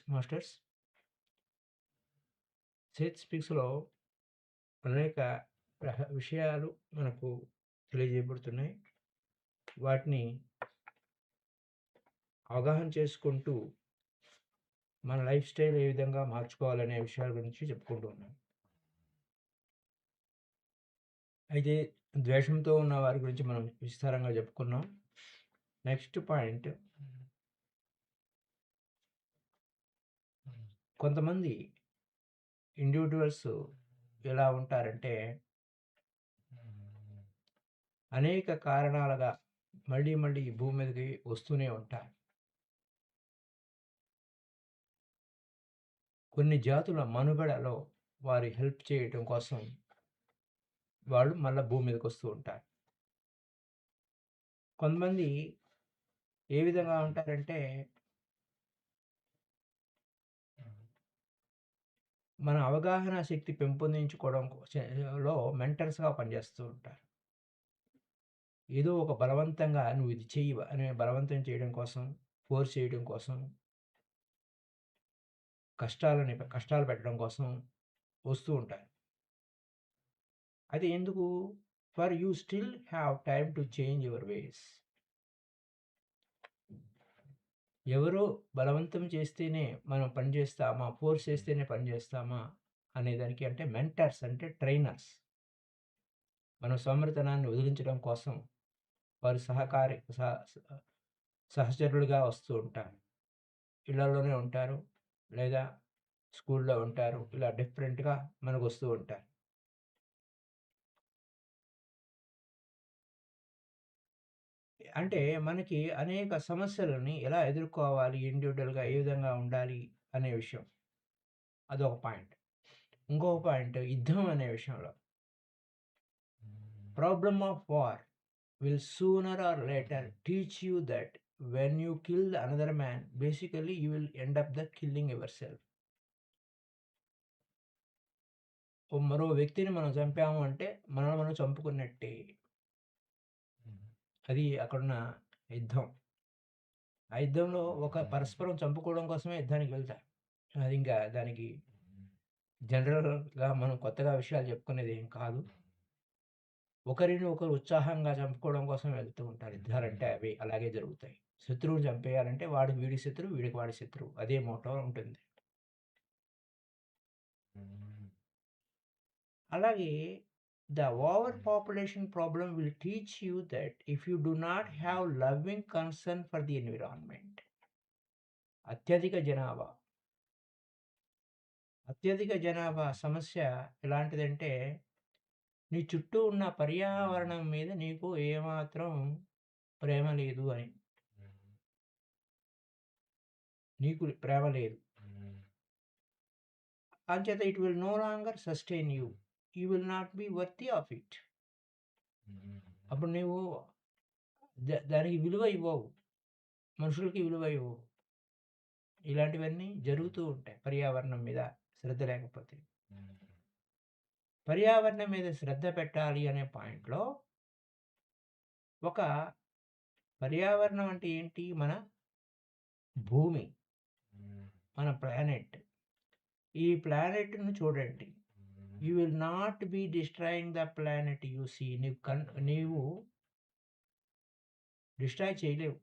Masters. Seth స్పీక్స్‌లో అనేక విషయాలు మనకు తెలియజేయబడుతున్నాయి. వాటిని అవగాహన చేసుకుంటూ మన లైఫ్ స్టైల్ ఏ విధంగా మార్చుకోవాలనే విషయాల గురించి చెప్పుకుంటూ ఉన్నాం. అయితే ద్వేషంతో ఉన్న వారి గురించి మనం విస్తారంగా చెప్పుకున్నాం. నెక్స్ట్ పాయింట్, కొంతమంది ఇండివిడ్యువల్స్ ఎలా ఉంటారంటే అనేక కారణాలుగా మళ్ళీ మళ్ళీ ఈ భూమి మీదకి వస్తూనే ఉంటారు. కొన్ని జాతుల మనుగడలో వారి హెల్ప్ చేయటం కోసం వాళ్ళు మళ్ళీ భూమి మీదకి వస్తూ ఉంటారు. కొంతమంది ఏ విధంగా ఉంటారంటే మన అవగాహన శక్తి పెంపొందించుకోవడం లో మెంటర్స్‌గా పనిచేస్తూ ఉంటారు. ఏదో ఒక బలవంతంగా నువ్వు ఇది చెయ్యి అని బలవంతం చేయడం కోసం, ఫోర్స్ చేయడం కోసం, కష్టాలు పెట్టడం కోసం వస్తూ ఉంటారు. అది ఎందుకు? For you still have time to change your వేస్. ఎవరో బలవంతం చేస్తేనే మనం పని చేస్తామా, ఫోర్స్ చేస్తేనే పని చేస్తామా అనేదానికి అంటే మెంటర్స్ అంటే ట్రైనర్స్. మన సోమరితనాన్ని వదిలించడం కోసం వారు సహచరులుగా వస్తూ ఉంటారు. ఇళ్లలోనే ఉంటారు, లేదా స్కూల్లో ఉంటారు. ఇలా డిఫరెంట్‌గా మనకు వస్తూ ఉంటారు. అంటే మనకి అనేక సమస్యలని ఎలా ఎదుర్కోవాలి, ఇండివిడ్యువల్‌గా ఏ విధంగా ఉండాలి అనే విషయం. అదొక పాయింట్. ఇంకొక పాయింట్ యుద్ధం అనే విషయంలో. Problem of war will sooner or later teach you that when you kill the another man, basically you will end up the killing yourself. ఓ మరో వ్యక్తిని మనం చంపాము అంటే మనల్ని మనం చంపుకున్నట్టే. అది అక్కడున్న యుద్ధం. ఆ యుద్ధంలో ఒక పరస్పరం చంపుకోవడం కోసమే యుద్ధానికి వెళ్తారు. అది ఇంకా దానికి జనరల్‌గా మనం కొత్తగా విషయాలు చెప్పుకునేది ఏం కాదు. ఒకరిని ఒకరు ఉత్సాహంగా చంపుకోవడం కోసం వెళ్తూ ఉంటారు. యుద్ధాలంటే అవి అలాగే జరుగుతాయి. శత్రువుని చంపేయాలంటే వాడికి వీడి శత్రువు, వీడికి వాడి శత్రువు. అదే మోటో ఉంటుంది. అలాగే the over population problem will teach you that if you do not have loving concern for the environment. అత్యధిక జనాభా. అత్యధిక జనాభా సమస్య ఎలాంటిదంటే నీ చుట్టూ ఉన్న పర్యావరణం మీద నీకు ఏమాత్రం ప్రేమ లేదు అని. నీకు ప్రేమ లేదు. అంచేత it will know longer sustain you. You will not B worthy of it. అప్పుడు నువ్వు దానికి విలువ ఇవ్వవు. మనుషులకి విలువ ఇవ్వవు. ఇలాంటివన్నీ జరుగుతూ ఉంటాయి పర్యావరణం మీద శ్రద్ధ లేకపోతే. పర్యావరణం మీద శ్రద్ధ పెట్టాలి అనే పాయింట్‌లో ఒక పర్యావరణం అంటే ఏంటి? మన భూమి, మన ప్లానెట్. ఈ ప్లానెట్‌ని చూడండి. You will not be destroying the planet you see. నీవు డిస్ట్రాయ్ చేయలేవు.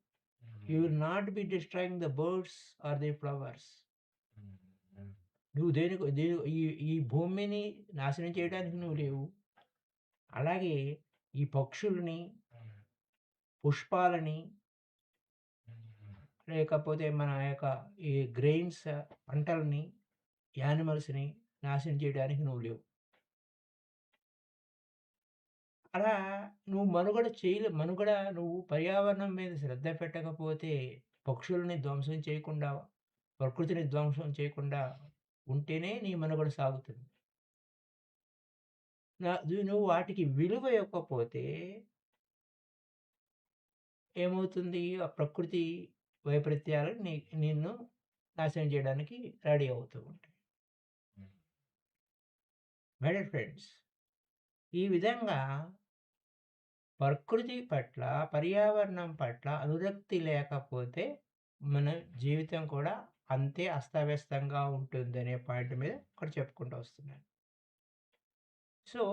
You will not be destroying the birds or the flowers. నువ్వు ఈ భూమిని నాశనం చేయడానికి నువ్వు లేవు. అలాగే ఈ పక్షుల్ని, పుష్పాలని, లేకపోతే మన యొక్క ఈ గ్రెయిన్స్ పంటలని, యానిమల్స్‌ని నాశనం చేయడానికి నువ్వు లేవు. అలా నువ్వు మనుగడ నువ్వు పర్యావరణం మీద శ్రద్ధ పెట్టకపోతే, పక్షుల్ని ధ్వంసం చేయకుండా, ప్రకృతిని ధ్వంసం చేయకుండా ఉంటేనే నీ మనుగడ సాగుతుంది. నువ్వు వాటికి విలువ ఇవ్వకపోతే ఏమవుతుంది? ఆ ప్రకృతి వైపరీత్యాలు నిన్ను నాశనం చేయడానికి రెడీ అవుతూ ఉంటాయి. మై డియర్ ఫ్రెండ్స్, ఈ విధంగా ప్రకృతి పట్ల, పర్యావరణం పట్ల అనురక్తి లేకపోతే మన జీవితం కూడా అంతే అస్తవ్యస్తంగా ఉంటుందనే పాయింట్ మీద ఇక్కడ చెప్పుకుంటూ వస్తున్నాను. So,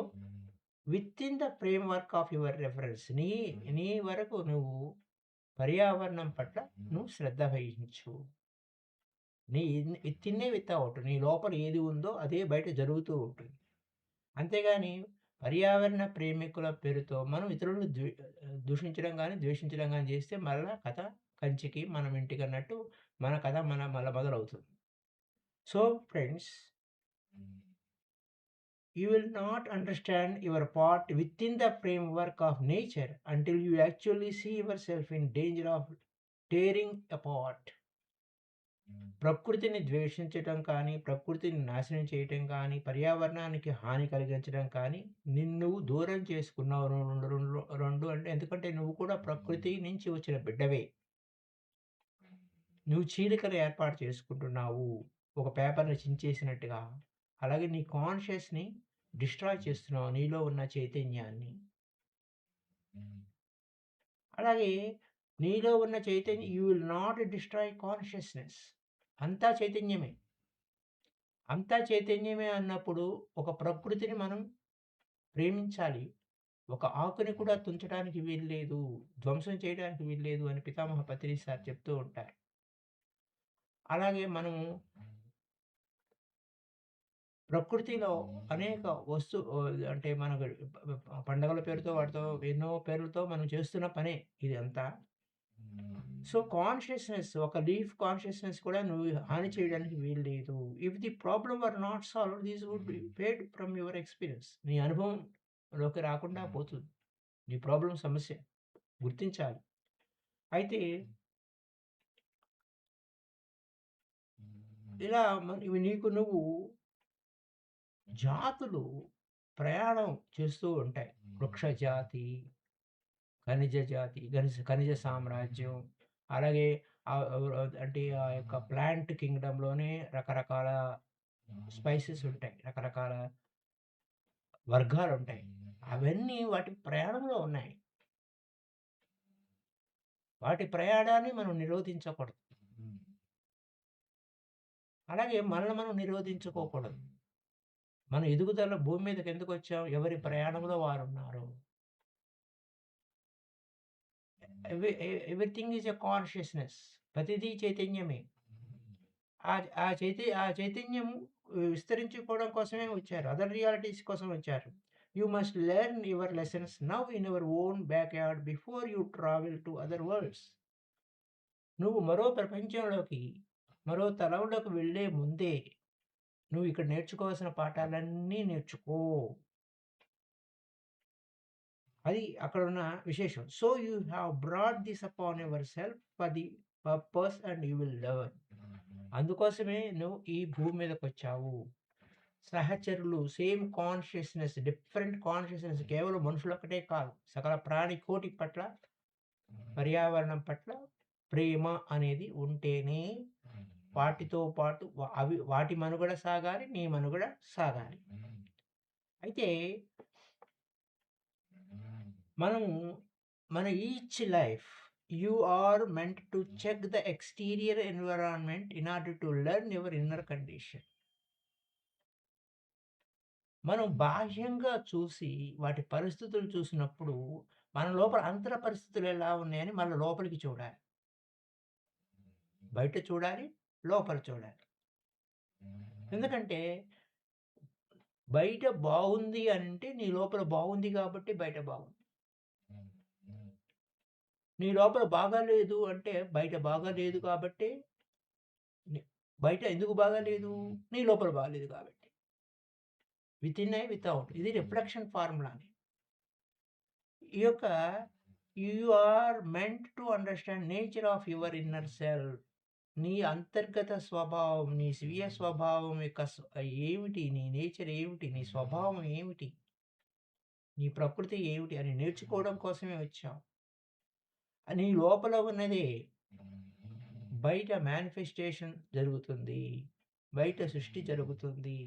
within the framework of your reference నీ వరకు నువ్వు పర్యావరణం పట్ల నువ్వు శ్రద్ధ వహించు. వితిన్ వితౌట్ నీ లోపల ఏది ఉందో అదే బయట జరుగుతూ ఉంటుంది. అంతేగాని పర్యావరణ ప్రేమికుల పేరుతో మనం ఇతరులను దూషించడం గాని, ద్వేషించడం గాని చేస్తే మరలా కథ కంచికి మనం ఇంటికన్నట్టు మన కథ మళ్ళా మొదలవుతుంది. So friends, you will not understand your part within the framework of nature until you actually see yourself in danger of tearing apart. ప్రకృతిని ద్వేషించటం కానీ, ప్రకృతిని నాశనం చేయటం కానీ, పర్యావరణానికి హాని కలిగించడం కానీ, నిన్ను దూరం చేసుకున్నావు. రెండు అంటే ఎందుకంటే నువ్వు కూడా ప్రకృతి నుంచి వచ్చిన బిడ్డవే. నువ్వు చీలికలు ఏర్పాటు చేసుకుంటున్నావు. ఒక పేపర్‌ని చించేసినట్టుగా. అలాగే నీ కాన్షియస్‌ని డిస్ట్రాయ్ చేస్తున్నావు, నీలో ఉన్న చైతన్యాన్ని. అలాగే నీలో ఉన్న చైతన్యం you will not destroy consciousness. అంతా చైతన్యమే. అంతా చైతన్యమే అన్నప్పుడు ఒక ప్రకృతిని మనం ప్రేమించాలి. ఒక ఆకుని కూడా తుంచడానికి వీల్లేదు, ధ్వంసం చేయడానికి వీల్లేదు అని పితామహ పత్రి సార్ చెప్తూ ఉంటారు. అలాగే మనము ప్రకృతిలో అనేక అంటే మనకు పండగల పేరుతో వాటితో ఎన్నో పేర్లతో మనం చేస్తున్న పనే ఇదంతా. సో, కాన్షియస్‌నెస్ ఒక లీఫ్ కాన్షియస్‌నెస్ కూడా నువ్వు హాని చేయడానికి వీలు లేదు. If the problem are not solved this would be fade from your experience. నీ అనుభవంలోకి రాకుండా పోతుంది. నీ సమస్య గుర్తించాలి. అయితే ఇలా నీకు నువ్వు జాతులు ప్రయాణం చేస్తూ ఉంటాయి. వృక్ష జాతి, ఖనిజ జాతి, ఖనిజ సామ్రాజ్యం, అలాగే అంటే ఆ యొక్క ప్లాంట్ కింగ్డమ్‌లోనే రకరకాల స్పైసెస్ ఉంటాయి. రకరకాల వర్గాలుంటాయి. అవన్నీ వాటి ప్రయాణంలో ఉన్నాయి. వాటి ప్రయాణాన్ని మనం నిరోధించకూడదు. అలాగే మనల్ని మనం నిరోధించుకోకూడదు. మన ఎదుగుదల భూమి మీదకి ఎందుకొచ్చాం? ఎవరి ప్రయాణంలో వారున్నారు. Everything is a consciousness. ప్రతిదీ చైతన్యమే. ఆ చైతన్యం విస్తరించుకోవడం కోసమే వచ్చారు. అదర్ రియాలిటీస్ కోసం వచ్చారు. You must learn your lessons now in your own backyard before you travel to other world's. నువ్వు మరో ప్రపంచంలోకి, మరో తలంలోకి వెళ్ళే ముందే నువ్వు ఇక్కడ నేర్చుకోవాల్సిన పాఠాలన్నీ నేర్చుకో. అది అక్కడున్న విశేషం. So, you have brought this upon your self for the purpose and you will learn. అందుకోసమే నువ్వు ఈ భూమి మీదకొచ్చావు. సహచరులు సేమ్ కాన్షియస్‌నెస్, డిఫరెంట్ కాన్షియస్‌నెస్ కేవలం మనుషులొక్కటే కాదు. సకల ప్రాణి కోటి పట్ల, పర్యావరణం పట్ల ప్రేమ అనేది ఉంటేనే వాటితో పాటు వాటి మనుగడ సాగాలి, నీ మనుగడ సాగాలి. అయితే మనము మన each life you are meant to check the exterior environment in order to learn your inner condition. మనం బాహ్యంగా చూసి వాటి పరిస్థితులు చూసినప్పుడు మన లోపల అంతర పరిస్థితులు ఎలా ఉన్నాయని మళ్ళీ లోపలికి చూడాలి. బయట చూడాలి, లోపల చూడాలి. ఎందుకంటే బయట బాగుంది అంటే నీ లోపల బాగుంది కాబట్టి బయట బాగుంది. నీ లోపల బాగాలేదు అంటే బయట బాగాలేదు కాబట్టే బయట ఎందుకు బాగాలేదు? నీ లోపల బాగాలేదు కాబట్టి. వితిన్ వితౌట్ ఇది రిఫ్లెక్షన్ ఫార్ములాని. ఈ యొక్క you are meant to understand nature of your inner self. నీ అంతర్గత స్వభావం, నీ స్వీయ స్వభావం యొక్క ఏమిటి? నీ నేచర్ ఏమిటి? నీ స్వభావం ఏమిటి? నీ ప్రకృతి ఏమిటి? అని నేర్చుకోవడం కోసమే వచ్చావు. నీ లోపల ఉన్నదే బయట మేనిఫెస్టేషన్ జరుగుతుంది. బయట సృష్టి జరుగుతుంది.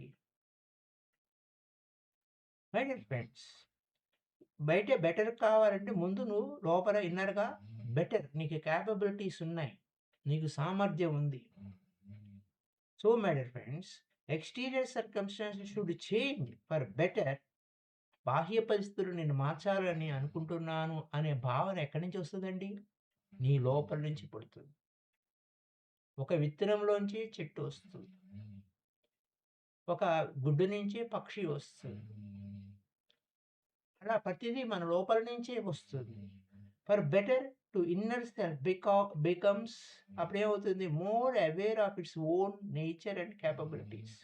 మై డియర్ ఫ్రెండ్స్, బయట బెటర్ కావాలంటే ముందు నువ్వు లోపల ఇన్నర్‌గా బెటర్ నీకు కేపబిలిటీస్ ఉన్నాయి. నీకు సామర్థ్యం ఉంది. So my dear friends, exterior circumstances should change for better. బాహ్య పరిస్థితులు నేను మార్చాలని అనుకుంటున్నాను అనే భావన ఎక్కడి నుంచి వస్తదండి? నీ లోపల నుంచి పుడుతుంది. ఒక విత్తనంలోంచి చెట్టు వస్తుంది. ఒక గుడ్డు నుంచి పక్షి వస్తుంది. అలా ప్రతిదీ మన లోపల నుంచే వస్తుంది. For better to inner self becomes అప్పుడేమవుతుంది? More aware of its own nature and capabilities.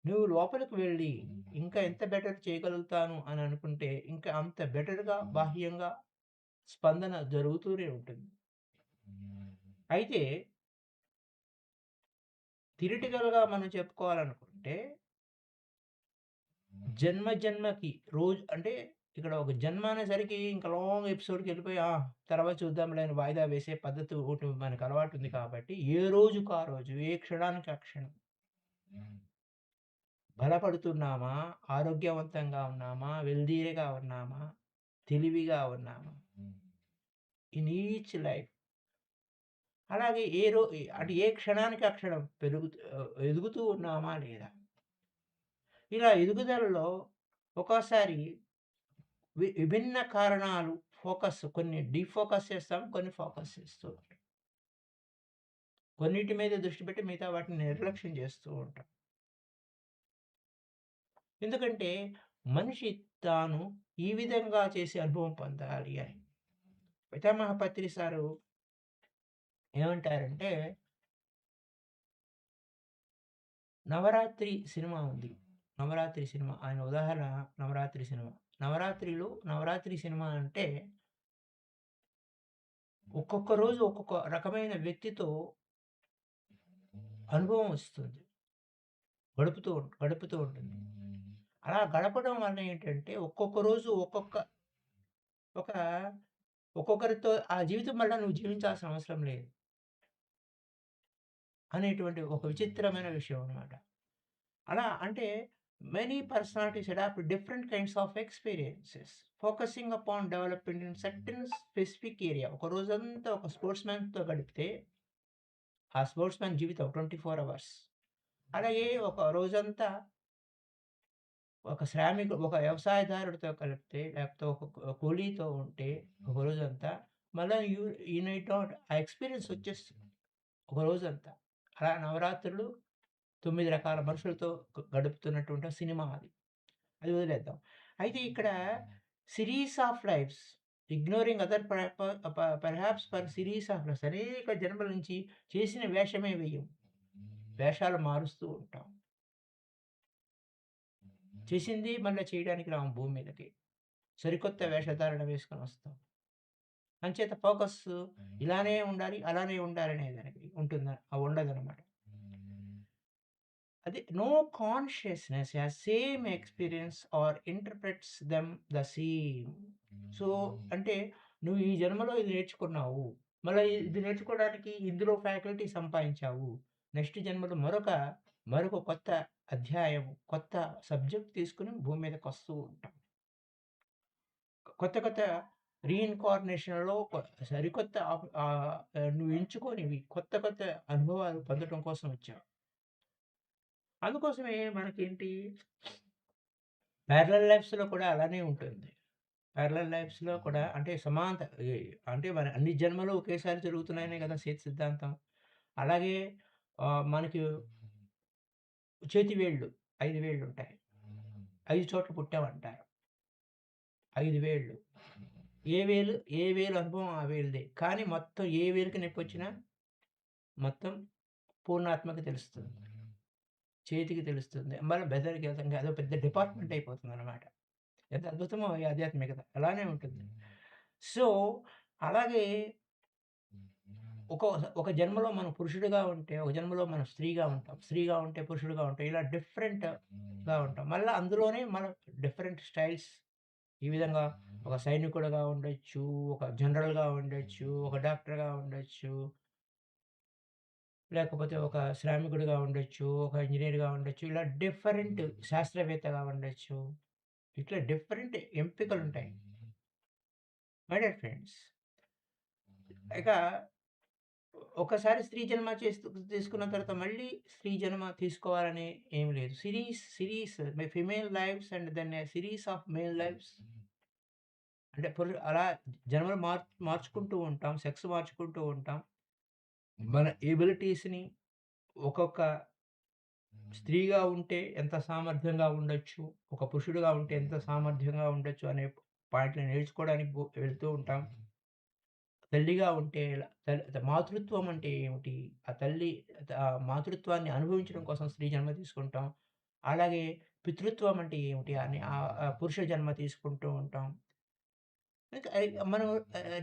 నువ్వు లోపలికి వెళ్ళి ఇంకా ఎంత బెటర్ చేయగలుగుతాను అని అనుకుంటే, ఇంకా అంత బెటర్‌గా బాహ్యంగా స్పందన జరుగుతూనే ఉంటుంది. అయితే థియరిటికల్‌గా మనం చెప్పుకోవాలనుకుంటే, జన్మకి రోజు అంటే ఇక్కడ ఒక జన్మ అనేసరికి ఇంకా లాంగ్ ఎపిసోడ్‌కెళ్ళిపోయి తర్వాత చూద్దాంలే అని వాయిదా వేసే పద్ధతి ఒకటి మనకు అలవాటుంది కాబట్టి, ఏ రోజుకి ఆ రోజు, ఏ క్షణానికి ఆ క్షణం బలపడుతున్నామా? ఆరోగ్యవంతంగా ఉన్నామా? వెల్తీగా ఉన్నామా? తెలివిగా ఉన్నామా? In each life. అలాగే అంటే ఏ క్షణానికి ఆ క్షణం ఎదుగుతూ ఉన్నామా లేదా? ఇలా ఎదుగుదలలో ఒక్కోసారి విభిన్న కారణాలు కొన్ని డీఫోకస్ చేస్తాం. కొన్ని ఫోకస్ చేస్తూ ఉంటాం. కొన్నిటి మీద దృష్టి పెట్టి మిగతా వాటిని నిర్లక్ష్యం చేస్తూ ఉంటాం. ఎందుకంటే మనిషి తాను ఈ విధంగా చేసి అనుభవం పొందాలి అని. పితామహ పత్రి సారు ఏమంటారంటే, 'నవరాత్రి' సినిమా ఉంది. 'నవరాత్రి' సినిమా. ఆయన ఉదాహరణ 'నవరాత్రి' సినిమా. 'నవరాత్రి' సినిమా అంటే ఒక్కొక్క రోజు ఒక్కొక్క రకమైన వ్యక్తితో అనుభవం వస్తుంది. గడుపుతూ ఉంటుంది. అలా గడపడం వల్ల ఏంటంటే ఒక్కొక్క రోజు ఒక ఒక్కొక్కరితో ఆ జీవితం మళ్ళా నువ్వు జీవించాల్సిన అవసరం లేదు. అనేటువంటి ఒక విచిత్రమైన విషయం అన్నమాట. అలా అంటే many personalities adapt different kinds of experiences focusing upon development in certain specific area. ఒక రోజంతా ఒక స్పోర్ట్స్‌మ్యాన్‌తో గడిపితే ఆ స్పోర్ట్స్‌మ్యాన్ జీవితం 24 అవర్స్. అలాగే ఒక రోజంతా ఒక వ్యవసాయదారుడితో కలిపితే లేకపోతే ఒక కూలీతో ఉంటే ఒక రోజంతా మళ్ళా యూ నీడ్ నాట్ ఆ ఎక్స్‌పీరియన్స్ వచ్చేస్తుంది ఒక రోజంతా. అలా నవరాత్రులు 9 రకాల మనుషులతో గడుపుతున్నటువంటి సినిమా అది. అది వదిలేద్దాం. అయితే ఇక్కడ series of lifes ignoring other perhaps for series of lifes అనేక జన్మల నుంచి చేసిన వేషమే వెయ్యం. వేషాలు మారుస్తూ ఉంటాం. చేసింది మళ్ళా చేయడానికి రాము భూమి మీదకి. సరికొత్త వేషధారణ వేసుకొనొస్తాం. అంచేత ఫోకస్సు ఇలానే ఉండాలి, అలానే ఉండాలనే దానికి ఉండదనమాట. అది no consciousness has same experience or interprets them the same. So, అంటే నువ్వు ఈ జన్మలో ఇది నేర్చుకున్నావు. మళ్ళా ఇది నేర్చుకోవడానికి ఇందులో ఫ్యాకల్టీ సంపాదించావు. నెక్స్ట్ జన్మలో మరొక కొత్త అధ్యాయం, కొత్త సబ్జెక్ట్ తీసుకొని భూమి మీదకొస్తూ ఉంటాం. కొత్త రీఇన్‌కార్నేషన్‌లో సరికొత్త నువ్వు ఎంచుకోనివి కొత్త అనుభవాలు పొందటం కోసం వచ్చావు. అందుకోసమే మనకేంటి ప్యారలల్ లైఫ్స్‌లో కూడా అలానే ఉంటుంది. ప్యారలల్ లైఫ్స్‌లో కూడా అంటే ఈ అంటే మన అన్ని జన్మలు ఒకేసారి జరుగుతున్నాయనే కదా సేతు సిద్ధాంతం. అలాగే మనకి చేతి వేళ్ళు 5 వేళ్ళుంటాయి. 5 చోట్ల పుట్టామంటారు. 5 వేళ్ళు. ఏ వేలు అనుభవం ఆ వేలుదే. కానీ మొత్తం ఏ వేలుకి నొప్పొచ్చినా మొత్తం పూర్ణాత్మకి తెలుస్తుంది. చేతికి తెలుస్తుంది. మనం బెదర్‌కెళ్తాం. అదో పెద్ద డిపార్ట్‌మెంట్ అయిపోతుందనమాట. ఎంత అద్భుతమో ఈ ఆధ్యాత్మికత. అలానే ఉంటుంది. సో, అలాగే ఒక ఒక జన్మలో మనం పురుషుడిగా ఉంటే, ఒక జన్మలో మనం స్త్రీగా ఉంటాం. స్త్రీగా ఉంటే పురుషుడుగా ఉంటాం. ఇలా డిఫరెంట్‌గా ఉంటాం. మళ్ళా అందులోనే మనం డిఫరెంట్ స్టైల్స్ ఈ విధంగా ఒక సైనికుడుగా ఉండొచ్చు, ఒక జనరల్‌గా ఉండొచ్చు, ఒక డాక్టర్‌గా ఉండొచ్చు, లేకపోతే ఒక శ్రామికుడిగా ఉండొచ్చు, ఒక ఇంజినీర్‌గా ఉండొచ్చు. ఇలా డిఫరెంట్ శాస్త్రవేత్తగా ఉండొచ్చు. ఇట్లా డిఫరెంట్ ఎంపికలుంటాయి. మై డియర్ ఫ్రెండ్స్, ఇక ఒకసారి స్త్రీ జన్మ తీసుకున్న తర్వాత మళ్ళీ స్త్రీ జన్మ తీసుకోవాలని ఏమి లేదు. Series female lifes and then a series of male lifes. అంటే అలా జన్మలు మార్చుకుంటూ ఉంటాం. సెక్స్ మార్చుకుంటూ ఉంటాం. మన ఎబిలిటీస్‌ని ఒక్కొక్క స్త్రీగా ఉంటే ఎంత సామర్థ్యంగా ఉండొచ్చు, ఒక పురుషుడుగా ఉంటే ఎంత సామర్థ్యంగా ఉండొచ్చు అనే పాయింట్‌లు నేర్చుకోవడానికి వెళ్తూ ఉంటాం. తల్లిగా ఉంటే ఎలా మాతృత్వం అంటే ఏమిటి? ఆ తల్లి మాతృత్వాన్ని అనుభవించడం కోసం స్త్రీ జన్మ తీసుకుంటాం. అలాగే పితృత్వం అంటే ఏమిటి అని పురుష జన్మ తీసుకుంటూ ఉంటాం. ఇంకా మనం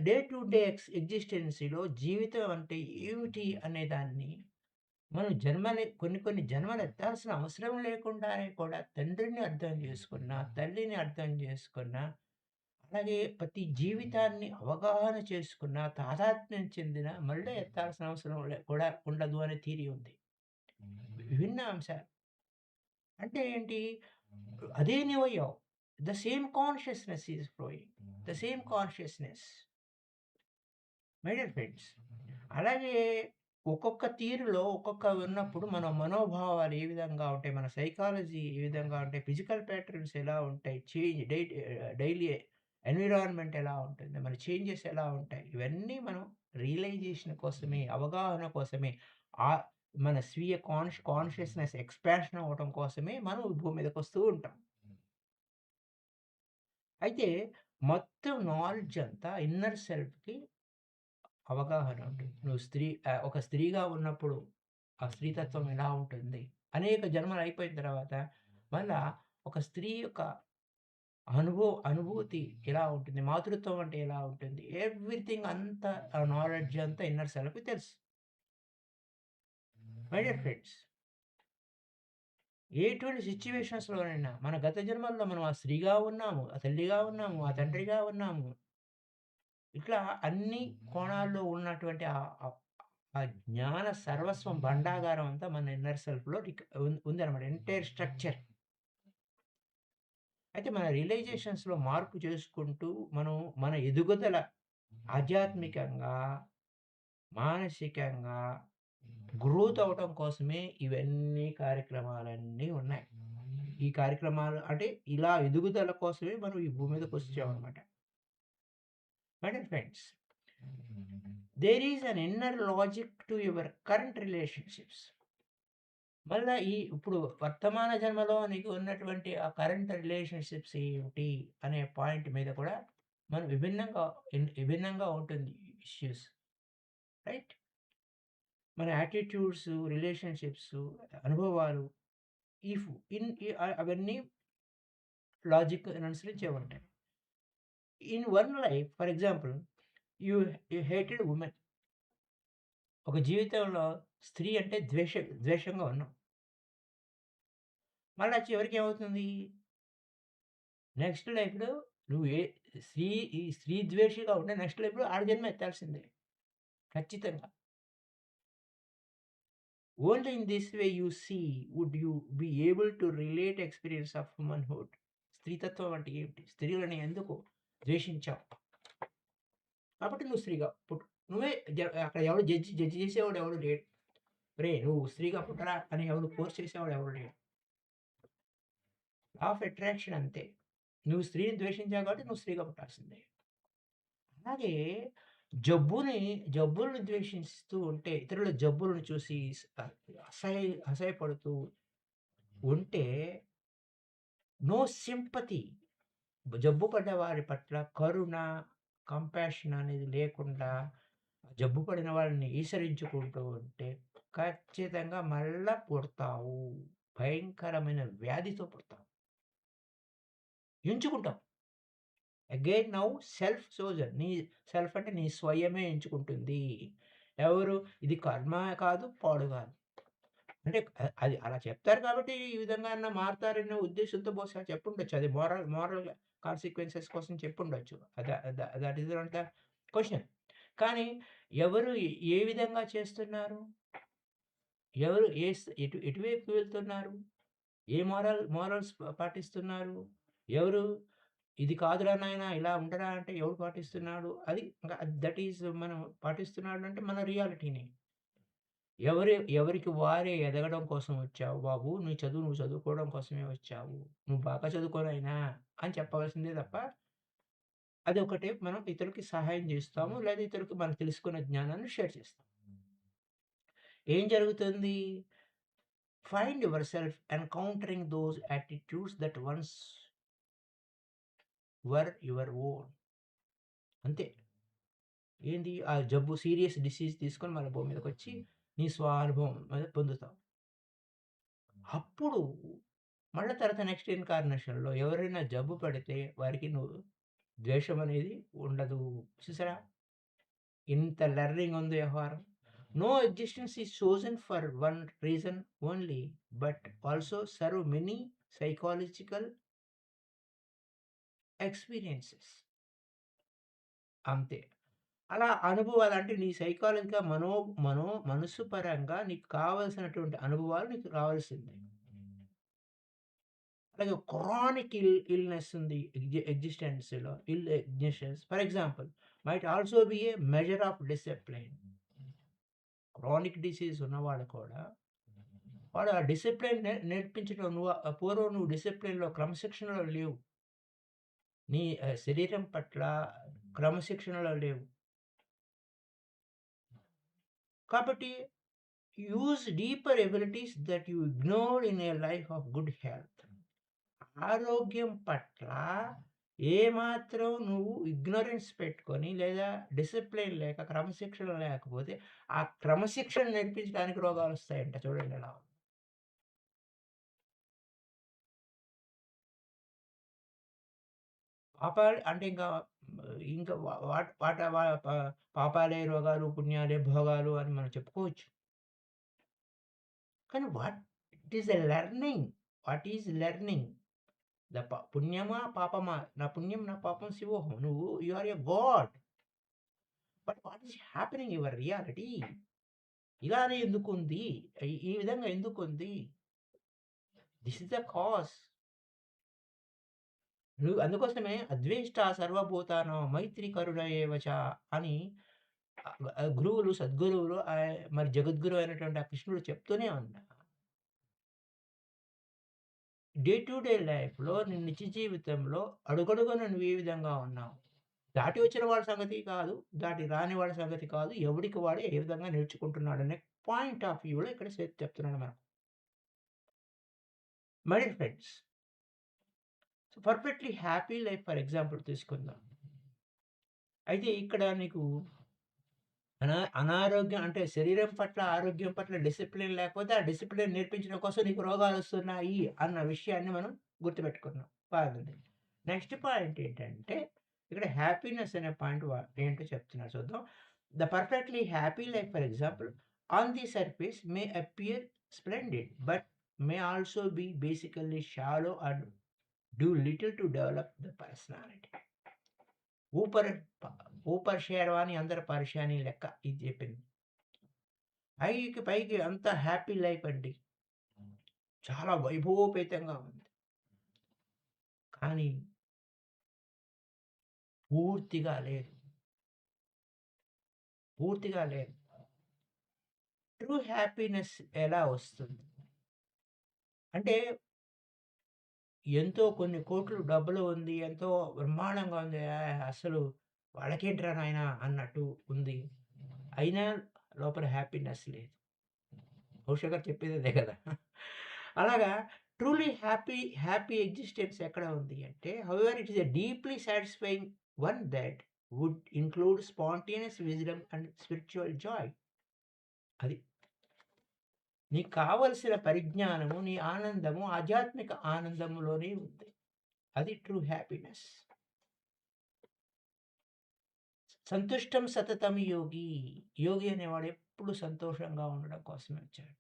డే టు డే ఎగ్జిస్టెన్సీలో జీవితం అంటే ఏమిటి అనే దాన్ని మనం కొన్ని కొన్ని జన్మలు ఎత్తాల్సిన అవసరం లేకుండానే కూడా తండ్రిని అర్థం చేసుకున్న, తల్లిని అర్థం చేసుకున్న, అలాగే ప్రతి జీవితాన్ని అవగాహన చేసుకున్న, తాదాత్మ్యం చెందిన మళ్ళీ ఎత్తాల్సిన అవసరం కూడా ఉండదు అనే థియరీ ఉంది. విభిన్న అంశాలు. అంటే ఏంటి? అదే నీవయ్యావు. The same consciousness is flowing. The same consciousness. My dear friends. అలాగే ఒక్కొక్క తీరులో ఉన్నప్పుడు మన మనోభావాలు ఏ విధంగా ఉంటాయి, మన సైకాలజీ ఏ విధంగా ఉంటాయి, ఫిజికల్ ప్యాటర్న్స్ ఎలా ఉంటాయి, డైలీ ఎన్విరాన్మెంట్ ఎలా ఉంటుంది, మన చేంజెస్ ఎలా ఉంటాయి, ఇవన్నీ మనం రియలైజేషన్ కోసమే, అవగాహన కోసమే, ఆహ్, మన స్వీయ కాన్షియస్‌నెస్ ఎక్స్‌పాన్షన్ అవ్వడం కోసమే మనం ఈ భూమి మీదకొస్తూ ఉంటాం. అయితే మొత్తం నాలెడ్జ్ అంతా ఇన్నర్ సెల్ఫ్‌కి అవగాహన ఉంటుంది. ఒక స్త్రీగా ఉన్నప్పుడు ఆ స్త్రీతత్వం ఎలా ఉంటుంది? అనేక జన్మలు అయిపోయిన తర్వాత మళ్ళా ఒక స్త్రీ యొక్క అనుభూతి ఎలా ఉంటుంది? మాతృత్వం అంటే ఎలా ఉంటుంది? ఎవ్రీథింగ్ అంతా ఆ నాలెడ్జ్ అంతా ఇన్నర్ సెల్ఫ్‌కి తెలుసు. మై డియర్ ఫ్రెండ్స్, ఎటువంటి సిట్యుయేషన్స్‌లోనైనా మన గత జన్మల్లో మనం ఆ స్త్రీగా ఉన్నాము, ఆ తల్లిగా ఉన్నాము, ఆ తండ్రిగా ఉన్నాము. ఇట్లా అన్ని కోణాల్లో ఉన్నటువంటి ఆ జ్ఞాన సర్వస్వం భండాగారం అంతా మన ఇన్నర్ సెల్ఫ్‌లో ఉందన్నమాట. Entire structure. అయితే మన రియలైజేషన్స్‌లో మార్పు చేసుకుంటూ మనం మన ఎదుగుదల ఆధ్యాత్మికంగా, మానసికంగా గ్రోత్ అవ్వటం కోసమే ఇవన్నీ కార్యక్రమాలన్నీ ఉన్నాయి. ఈ కార్యక్రమాలు అంటే ఇలా ఎదుగుదల కోసమే మనం ఈ భూమి మీదకొచ్చామన్నమాట. My dear friends, there is an inner logic to your current relationships. మళ్ళా ఇప్పుడు వర్తమాన జన్మలో నీకు ఉన్నటువంటి ఆ కరెంట్ రిలేషన్‌షిప్స్ ఏమిటి అనే పాయింట్ మీద కూడా మనం విభిన్నంగా ఉంటుంది ఇష్యూస్. రైట్? మన యాటిట్యూడ్స్, రిలేషన్‌షిప్స్, అనుభవాలు ఇఫ్ ఇన్ ఇ అవన్నీ లాజిక్ అనుసరించే ఉంటాయి. In one life for example you you hated women. ఒక జీవితంలో స్త్రీ అంటే ద్వేషంగా ఉన్నాం. మళ్ళా చివరికి ఏమవుతుంది? నెక్స్ట్ లైఫ్‌లో నువ్వు స్త్రీ ఈ స్త్రీ ద్వేషిగా ఉంటే నెక్స్ట్ లైఫ్‌లో ఆడ జన్మ ఎత్తాల్సిందే. ఖచ్చితంగా. Only in this way you see would you be able to relate experience of womanhood. స్త్రీతత్వం అంటే ఏమిటి? స్త్రీలని ఎందుకు ద్వేషించావు? కాబట్టి నువ్వు స్త్రీగా పుట్టు. నువ్వే అక్కడ ఎవడు జడ్జ్ చేసేవాడు ఎవడు లేడు. "ఒరేయ్! నువ్వు స్త్రీగా పుట్టరా" అని ఎవడు ఫోర్స్ చేసేవాడు ఎవడు లేడు. లా ఆఫ్ అట్రాక్షన్ అంతే. నువ్వు స్త్రీని ద్వేషించావు కాబట్టి నువ్వు స్త్రీగా పుట్టాల్సిందే. అలాగే జబ్బుల్ని ద్వేషిస్తూ ఉంటే, ఇతరుల జబ్బులను చూసి అసహ్యపడుతూ ఉంటే, నో సింపతి. జబ్బు పడ్డ వారి పట్ల కరుణ, కంపాషన్ అనేది లేకుండా, జబ్బు పడిన వాళ్ళని ఈసరించుకుంటూ ఉంటే, ఖచ్చితంగా మళ్ళా పుడతావు. భయంకరమైన వ్యాధితో పుడతావు. ఎంచుకుంటావు. Again now self chosen. నీ సెల్ఫ్ అంటే నీ స్వయమే ఎంచుకుంటుంది. ఎవరు? ఇది కర్మ కాదు, పాడు కాదు. అంటే అది అలా చెప్తారు కాబట్టి ఈ విధంగా అన్నా మారతారనే ఉద్దేశంతో బహుశా చెప్పుండొచ్చు. అది మోరల్ కాన్సిక్వెన్సెస్ కోసం చెప్పుండొచ్చు. That is not the question. కానీ ఎవరు ఏ విధంగా చేస్తున్నారు? ఎవరు ఎటువైపు వెళ్తున్నారు? ఏ మోరల్స్ పాటిస్తున్నారు? ఎవరు ఇది కాదురా నాయనా ఇలా ఉండరా అంటే ఎవడు పాటిస్తున్నాడు? అది ఇంక దట్ ఈస్ మనం పాటిస్తున్నాడంటే మన రియాలిటీని. ఎవరికి వారే ఎదగడం కోసం వచ్చావు బాబు. నీ చదువు నువ్వు చదువుకోవడం కోసమే వచ్చావు. నువ్వు బాగా చదువుకో నాయనా అని చెప్పవలసిందే తప్ప, అదొకటే మనం ఇతరులకి సహాయం చేస్తాము. లేదా ఇతరులకి మనం తెలుసుకున్న జ్ఞానాన్ని షేర్ చేస్తాం. ఏం జరుగుతుంది? Find yourself encountering those attitudes that once were your own. అంతే. ఏంది ఆ జబ్బు సీరియస్ డిసీజ్ తీసుకొని మన భూమి మీదకొచ్చి నీ స్వానుభవం అనేది పొందుతావు. అప్పుడు మళ్ళా తర్వాత నెక్స్ట్ ఇన్‌కార్నేషన్‌లో ఎవరైనా జబ్బు పడితే వారికి నువ్వు ద్వేషం అనేది ఉండదు. చూసారా? ఇంత లెర్నింగ్ ఉంది వ్యవహారం. No existence is chosen for one reason only but also serve many psychological experiences. అంతే. అలా అనుభవాలు అంటే నీ సైకాలజిగా మనస్సు పరంగా నీకు కావాల్సినటువంటి అనుభవాలు నీకు రావాల్సిందే. అలాగే క్రానిక్ ఇల్‌నెస్ ఉంది existence for example might also be A measure of discipline. Chronic disease ఉన్నవాడు కూడా వాడు ఆ డిసిప్లిన్ నేర్పించడం పూర్వం నువ్వు డిసిప్లిన్‌లో క్రమశిక్షణలో లేవు. నీ శరీరం పట్ల క్రమశిక్షణలో లేవు. కాబట్టి use deeper abilities that you ignored in a life of good health. ఆరోగ్యం పట్ల ఏమాత్రం నువ్వు ఇగ్నోరెన్స్ పెట్టుకొని లేదా డిసిప్లిన్ లేక క్రమశిక్షణ లేకపోతే ఆ క్రమశిక్షణ నేర్పించడానికి రోగాలొస్తాయంట చూడండి ఎలా ఉందో. పాపాలు అంటే ఇంకా వా వాట్ వాట వా ప పాపాలే రోగాలు, పుణ్యాలే భోగాలు అని మనం చెప్పుకోవచ్చు. కానీ it is a learning. What is learning? పుణ్యమా? పాపమా? నా పుణ్యం, నా పాపం శివోహం. You are a god. But what is happening your reality? ఇలానే ఎందుకుంది? ఈ విధంగా ఎందుకుంది? This is the cause. నువ్వు అందుకోసమే అద్వేష్టా సర్వభూతానాం మైత్రి కరుణ ఏవ చ అని గురువులు, సద్గురువులు మరి జగద్గురు అయినటువంటి ఆ కృష్ణుడు చెప్తూనే ఉన్నా. డే టు డే లైఫ్‌లో నీ నిజ జీవితంలో అడుగడుగున నువ్వు ఏ విధంగా ఉన్నావు? దాటి వచ్చిన వాడి సంగతి కాదు, దాటి రాని వాడి సంగతి కాదు. ఎవడికి వాడే ఏ విధంగా నేర్చుకుంటున్నాడనే పాయింట్ ఆఫ్ వ్యూలో ఇక్కడ చెప్తున్నాడు మనకు. My dear friends, so perfectly happy life for example తీసుకుందాం. అయితే ఇక్కడ నీకు అనారోగ్యం అంటే శరీరం పట్ల, ఆరోగ్యం పట్ల డిసిప్లిన్ లేకపోతే, ఆ డిసిప్లిన్ నేర్పించడం కోసం నీకు రోగాలొస్తున్నాయి అన్న విషయాన్ని మనం గుర్తుపెట్టుకున్నాం. బాగుంది. నెక్స్ట్ పాయింట్ ఏంటంటే, ఇక్కడ హ్యాపీనెస్ అనే పాయింట్ ఏంటో చెప్తున్నారు చూద్దాం. The perfectly happy life for example on the surface may appear splendid but may also be basically shallow and do little to develop the personality. ఊపర్ ప ఊపర్ షేర్వాని అందరూ పరేషానీ లెక్క ఇది చెప్పింది. పైకి పైకి అంతా హ్యాపీ లైఫ్ అండి. చాలా వైభవోపేతంగా ఉంది. కానీ పూర్తిగా లేదు. పూర్తిగా లేదు. ట్రూ హ్యాపీనెస్ ఎలా వస్తుంది? అంటే ఎంతో కొన్ని కోట్లు డబ్బులు ఉంది. ఎంతో బ్రహ్మాండంగా ఉంది. అసలు వాళ్ళకేంట్రా నాయనా అన్నట్టు ఉంది. అయినా లోపల హ్యాపీనెస్ లేదు. బహుశా గారు చెప్పేది అదే కదా! అలాగా ట్రూలీ హ్యాపీ ఎగ్జిస్టెన్స్ ఎక్కడ ఉంది అంటే, however it is a deeply satisfying one that would include spontaneous wisdom and spiritual joy. అది. నీకు కావాల్సిన పరిజ్ఞానము, నీ ఆనందము ఆధ్యాత్మిక ఆనందములోనే ఉంది. అది ట్రూ హ్యాపీనెస్. సంతుష్టం సతతం యోగి. యోగి అనేవాడు ఎప్పుడు సంతోషంగా ఉండడం కోసమే వచ్చాడు.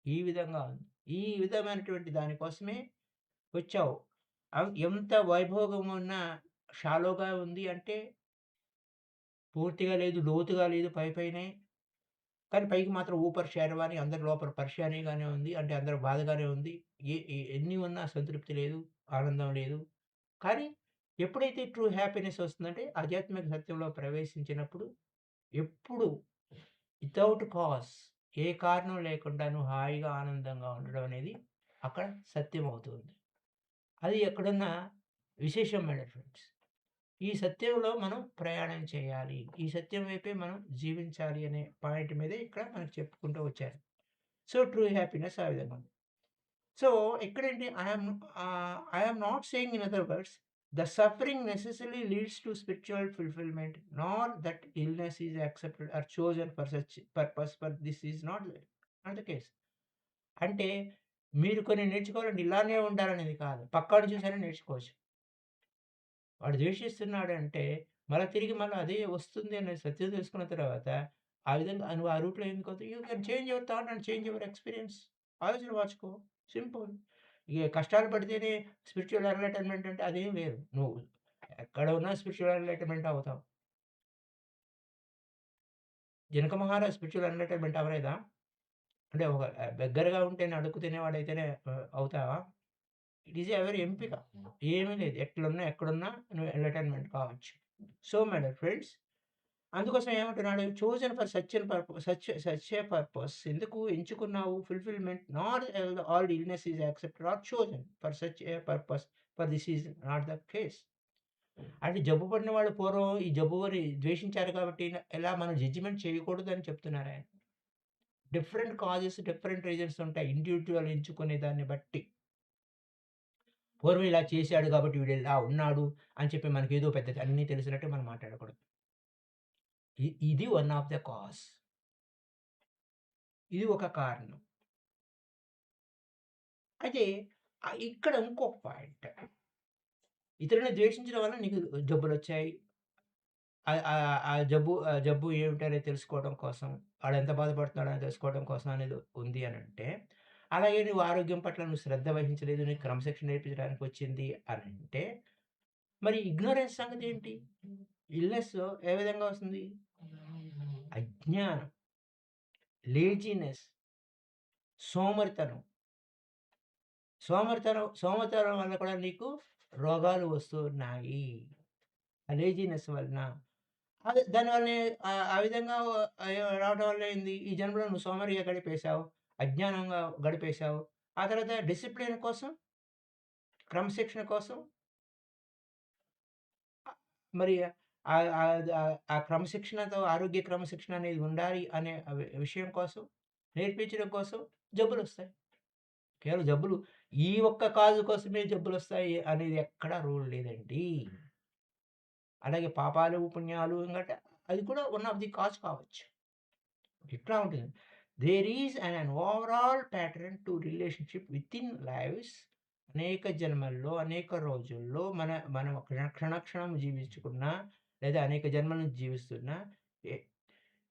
ఈ విధంగా ఉంది. ఈ విధమైనటువంటి దాని కోసమే వచ్చావు. ఎంత వైభోగం ఉన్నా షాలోగా ఉంది అంటే పూర్తిగా లేదు, లోతుగా లేదు పైపైనే. కానీ పైకి మాత్రం ఊపర్ షేర్వాని అందరి లోపల పరేషానీగానే ఉంది. అంటే అందరూ బాధగానే ఉంది. ఎన్ని ఉన్నా సంతృప్తి లేదు, ఆనందం లేదు. కానీ ఎప్పుడైతే ట్రూ హ్యాపీనెస్ వస్తుందంటే ఆధ్యాత్మిక సత్యంలో ప్రవేశించినప్పుడు ఎప్పుడు వితౌట్ కాజ్ ఏ కారణం లేకుండా నువ్వు హాయిగా ఆనందంగా ఉండడం అనేది అక్కడ సత్యం అవుతుంది. అది ఎక్కడున్న విశేషమైన ఫ్రెండ్స్. ఈ సత్యంలో మనం ప్రయాణం చేయాలి. ఈ సత్యం వైపే మనం జీవించాలి అనే పాయింట్ మీదే ఇక్కడ మనకు చెప్పుకుంటూ వచ్చారు. సో, ట్రూ హ్యాపీనెస్ ఆ విధంగా ఉంది. సో, ఇక్కడేంటి I am not saying in other words the suffering necessarily leads to spiritual fulfilment nor that illness is accepted or chosen for such purpose for this is not the case. అంటే మీరు కొన్ని నేర్చుకోవాలంటే ఇలానే ఉండాలనేది కాదు. పక్కోడిని చూసైనా నేర్చుకోవచ్చు. వాడు ద్వేషిస్తున్నాడంటే, మళ్ళా తిరిగి మళ్ళా అదే వస్తుంది అనే సత్యం తెలుసుకున్న తర్వాత, ఆ విధంగా నువ్వు ఆ రూట్‌లో ఎందుకొద్దు you can change your thought and change your experience. ఆలోచన మార్చుకో. సింపుల్. ఇగ కష్టాలు పడితేనే స్పిరిచ్యువల్ ఎన్‌లైటన్‌మెంట్ అంటే అదేం లేదు. నువ్వు ఎక్కడ ఉన్నా స్పిరిచ్యువల్ ఎన్‌లైటన్‌మెంట్ అవుతావు. జనక మహారాజ్ స్పిరిచ్యువల్ ఎన్‌లైటన్‌మెంట్ అవ్వలేదా? అంటే ఒక బెగ్గరగా ఉంటేనే అడుక్కు తినేవాడైతేనే అవుతావా? ఇట్ ఈస్ ఎవరి ఎంపిక. ఏమీ లేదు. ఎట్లున్నా, ఎక్కడున్నా నువ్వు ఎంటర్‌టైన్‌మెంట్ కావచ్చు. సో, మై డియర్ ఫ్రెండ్స్ అందుకోసం ఏమంటున్నాడు? Chosen for such a purpose ఎందుకు ఎంచుకున్నావు fulfilment not all illness is accepted or chosen for such a purpose for this is not the case. అంటే జబ్బు పడిన వాళ్ళు పూర్వం ఈ జబ్బుని ద్వేషించారు కాబట్టి ఇలా మనం జడ్జిమెంట్ చేయకూడదని చెప్తున్నారాయన. డిఫరెంట్ కాజెస్, డిఫరెంట్ రీజన్స్ ఉంటాయి. ఇండివిడ్యువల్ ఎంచుకునే దాన్ని బట్టి. పూర్వం ఇలా చేశాడు కాబట్టి వీడు ఇలా ఉన్నాడు అని చెప్పి మనకేదో పెద్ద అన్నీ తెలిసినట్టు మనం మాట్లాడకూడదు. ఇది వన్ ఆఫ్ ద కాజ్. ఇది ఒక కారణం. అయితే ఇక్కడ ఇంకొక పాయింట్. ఇతరులని ద్వేషించడం వల్ల నీకు జబ్బులొచ్చాయి. ఆ జబ్బు ఏమిటనేది తెలుసుకోవడం కోసం, వాడెంత బాధపడుతున్నాడని తెలుసుకోవడం కోసం అనేది ఉంది అనంటే, అలాగే నువ్వు ఆరోగ్యం పట్ల నువ్వు శ్రద్ధ వహించలేదు, నీకు క్రమశిక్షణ నేర్పించడానికి వచ్చింది అనంటే, మరి ఇగ్నోరెన్స్ సంగతేంటి? ఇల్‌నెస్ ఏ విధంగా వస్తుంది? అజ్ఞానం, లేజీనెస్, సోమరితనం. సోమరితనం వల్ల కూడా నీకు రోగాలు వస్తున్నాయి. ఆ లేజీనెస్ వలన. అదే దానివల్లనే ఆ విధంగా రావడం వల్ల ఏంది? ఈ జన్మలో నువ్వు సోమరిగా గడిపేశావు. అజ్ఞానంగా గడిపేశావు. ఆ తర్వాత డిసిప్లిన్ కోసం, క్రమశిక్షణ కోసం మరి ఆ క్రమశిక్షణతో ఆరోగ్య క్రమశిక్షణ అనేది ఉండాలి అనే విషయం కోసం, నేర్పించడం కోసం జబ్బులొస్తాయి. కేవలం జబ్బులు ఈ ఒక్క కాజు కోసమే జబ్బులొస్తాయి అనేది ఎక్కడా రూల్ లేదండి. అలాగే పాపాలు, పుణ్యాలు ఇంగట అది కూడా వన్ ఆఫ్ ది కాజ్ కావచ్చు. ఇట్లా ఉంటుంది. There is an overall pattern to relationship within lives అనేక జన్మల్లో, అనేక రోజుల్లో మనం క్షణక్షణం జీవించుకున్నా, లేదా అనేక జన్మలను జీవిస్తున్నా ఎ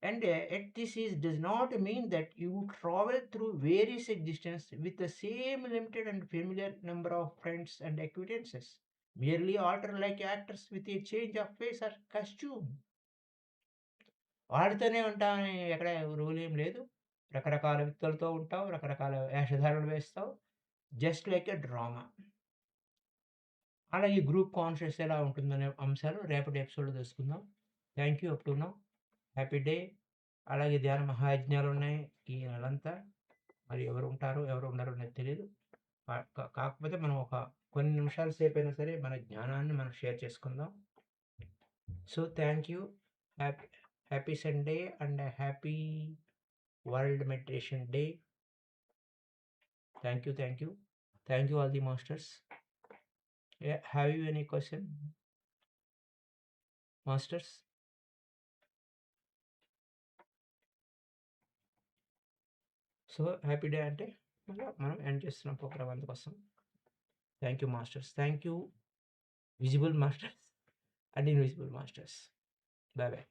and yet this is does not mean that you travel through various existence with the same limited and familiar number of friends and acquaintances. Merely alter like actors with a change of face or costume. వాడితోనే ఉంటామని ఎక్కడ rule ఏం లేదు. రకరకాల వ్యక్తులతో ఉంటావు. రకరకాల వేషధారణలు వేస్తావు. Just like a drama. అలాగే గ్రూప్ కాన్షియస్ ఎలా ఉంటుందనే అంశాలు రేపటి ఎపిసోడ్‌లో తెలుసుకుందాం. Thank you up to now. Happy day. అలాగే ధ్యాన మహాయజ్ఞాలున్నాయి ఈ నెలంతా. మరి ఎవరు ఉంటారో, ఎవరు ఉండరో నాకు తెలీదు. కాకపోతే మనం ఒక కొన్ని నిమిషాల సేపైనా సరే మన జ్ఞానాన్ని మనం షేర్ చేసుకుందాం. So, thank you. Happy happy Sunday and happy world meditation day. Thank you, thank you. Thank you all the masters. Yeah, have you any question? Masters? So, happy day అంటే మనం ఎండ్ చేస్తున్నాం programme అందుకోసం. Thank you masters. Thank you visible masters and invisible masters. By by.